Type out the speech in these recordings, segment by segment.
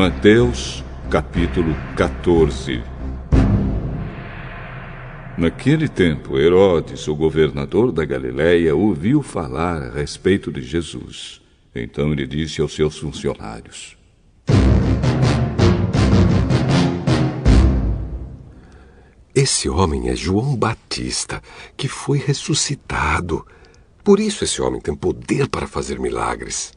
Mateus, capítulo 14. Naquele tempo, Herodes, o governador da Galileia, ouviu falar a respeito de Jesus. Então ele disse aos seus funcionários: Esse homem é João Batista, que foi ressuscitado. Por isso esse homem tem poder para fazer milagres.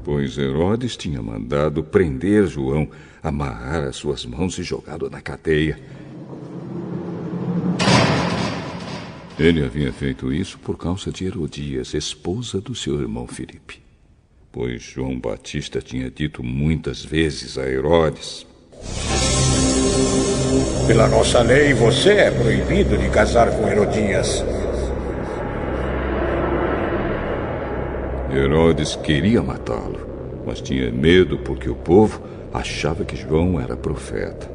Pois Herodes tinha mandado prender João, amarrar as suas mãos e jogá-lo na cadeia. Ele havia feito isso por causa de Herodias, esposa do seu irmão Filipe. Pois João Batista tinha dito muitas vezes a Herodes: Pela nossa lei, você é proibido de casar com Herodias. Herodes queria matá-lo, mas tinha medo porque o povo achava que João era profeta.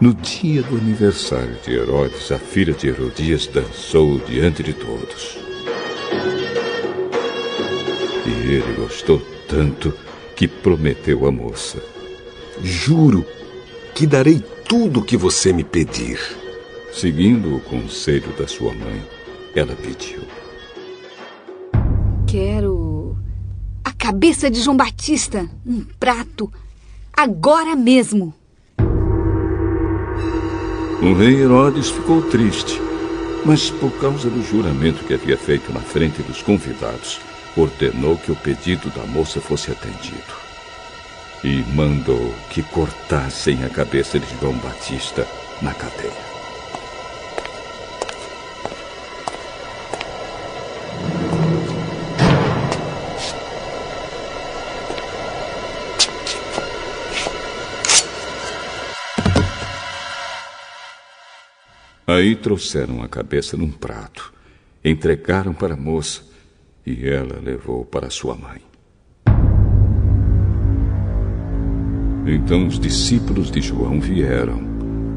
No dia do aniversário de Herodes, a filha de Herodias dançou diante de todos. E ele gostou tanto que prometeu à moça: Juro que darei tudo o que você me pedir. Seguindo o conselho da sua mãe, ela pediu: Quero a cabeça de João Batista, um prato, agora mesmo. O rei Herodes ficou triste, mas por causa do juramento que havia feito na frente dos convidados, ordenou que o pedido da moça fosse atendido. E mandou que cortassem a cabeça de João Batista na cadeia. Aí trouxeram a cabeça num prato, entregaram para a moça e ela levou para sua mãe. Então os discípulos de João vieram,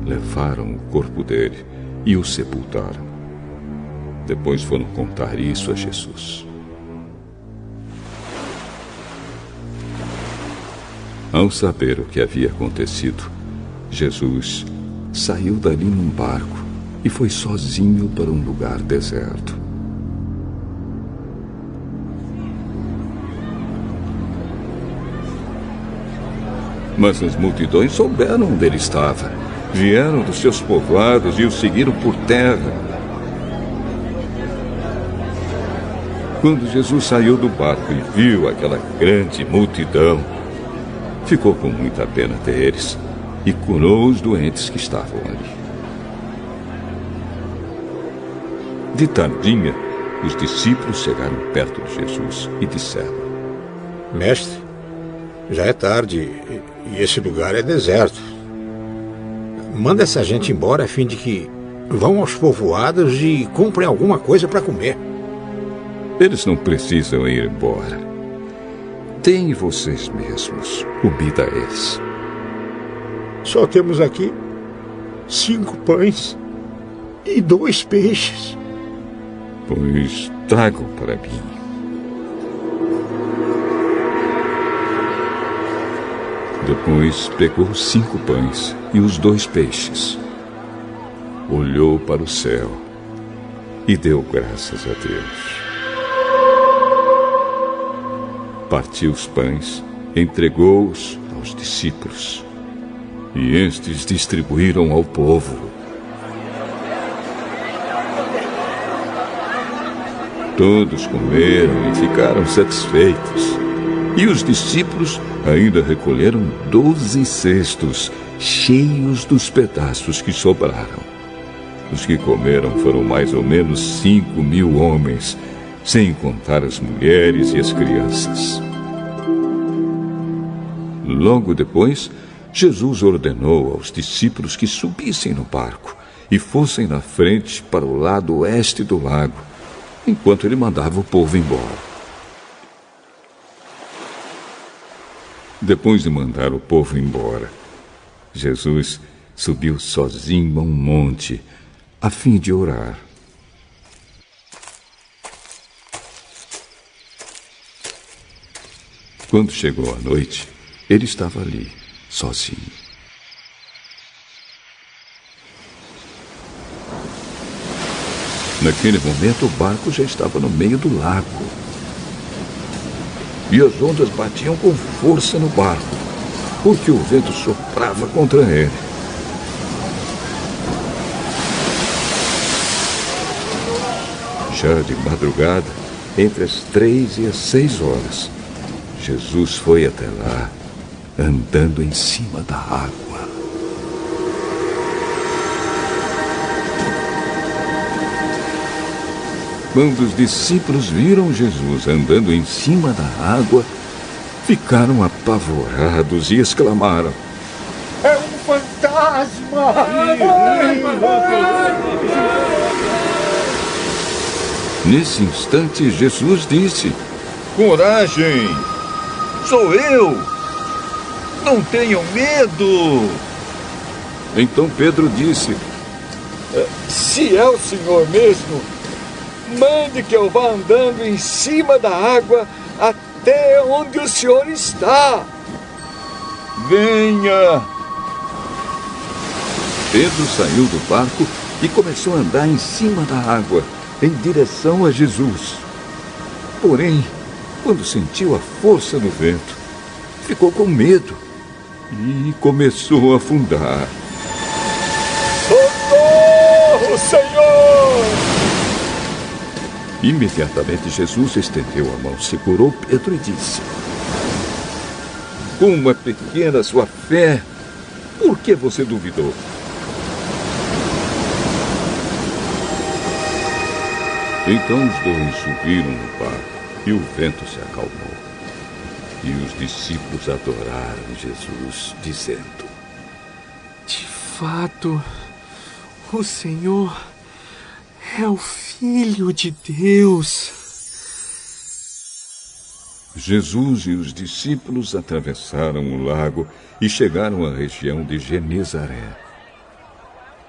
levaram o corpo dele e o sepultaram. Depois foram contar isso a Jesus. Ao saber o que havia acontecido, Jesus saiu dali num barco e foi sozinho para um lugar deserto. Mas as multidões souberam onde ele estava. Vieram dos seus povoados e o seguiram por terra. Quando Jesus saiu do barco e viu aquela grande multidão, ficou com muita pena deles e curou os doentes que estavam ali. De tardinha, os discípulos chegaram perto de Jesus e disseram: Mestre, já é tarde e esse lugar é deserto. Manda essa gente embora a fim de que vão aos povoados e comprem alguma coisa para comer. Eles não precisam ir embora. Deem vocês mesmos comida a eles. Só temos aqui 5 pães e 2 peixes. Pois tragam para mim. Depois pegou os 5 pães e os 2 peixes. Olhou para o céu e deu graças a Deus. Partiu os pães, entregou-os aos discípulos e estes distribuíram ao povo. Todos comeram e ficaram satisfeitos. E os discípulos ainda recolheram 12 cestos cheios dos pedaços que sobraram. Os que comeram foram mais ou menos 5.000 homens, sem contar as mulheres e as crianças. Logo depois, Jesus ordenou aos discípulos que subissem no barco e fossem na frente para o lado oeste do lago, enquanto ele mandava o povo embora. Depois de mandar o povo embora, Jesus subiu sozinho a um monte a fim de orar. Quando chegou a noite, ele estava ali, sozinho. Naquele momento, o barco já estava no meio do lago. E as ondas batiam com força no barco, porque o vento soprava contra ele. Já de madrugada, entre as 3 e as 6 horas, Jesus foi até lá, andando em cima da água. Quando os discípulos viram Jesus andando em cima da água, ficaram apavorados e exclamaram: É um fantasma! Nesse instante, Jesus disse: Coragem! Sou eu! Não tenham medo! Então Pedro disse: Se é o Senhor mesmo, mande que eu vá andando em cima da água até onde o Senhor está. Venha! Pedro saiu do barco e começou a andar em cima da água, em direção a Jesus. Porém, quando sentiu a força do vento, ficou com medo e começou a afundar. Socorro, Senhor! Imediatamente Jesus estendeu a mão, segurou Pedro e disse: Como é pequena a sua fé, por que você duvidou? Então os dois subiram no barco e o vento se acalmou. E os discípulos adoraram Jesus, dizendo: De fato, o Senhor é o Filho de Deus. Jesus e os discípulos atravessaram o lago e chegaram à região de Genezaré.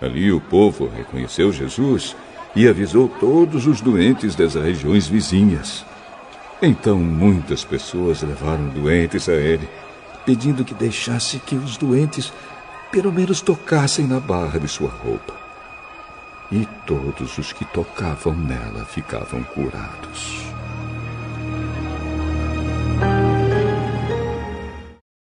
Ali o povo reconheceu Jesus e avisou todos os doentes das regiões vizinhas. Então muitas pessoas levaram doentes a ele, pedindo que deixasse que os doentes pelo menos tocassem na barra de sua roupa. E todos os que tocavam nela ficavam curados.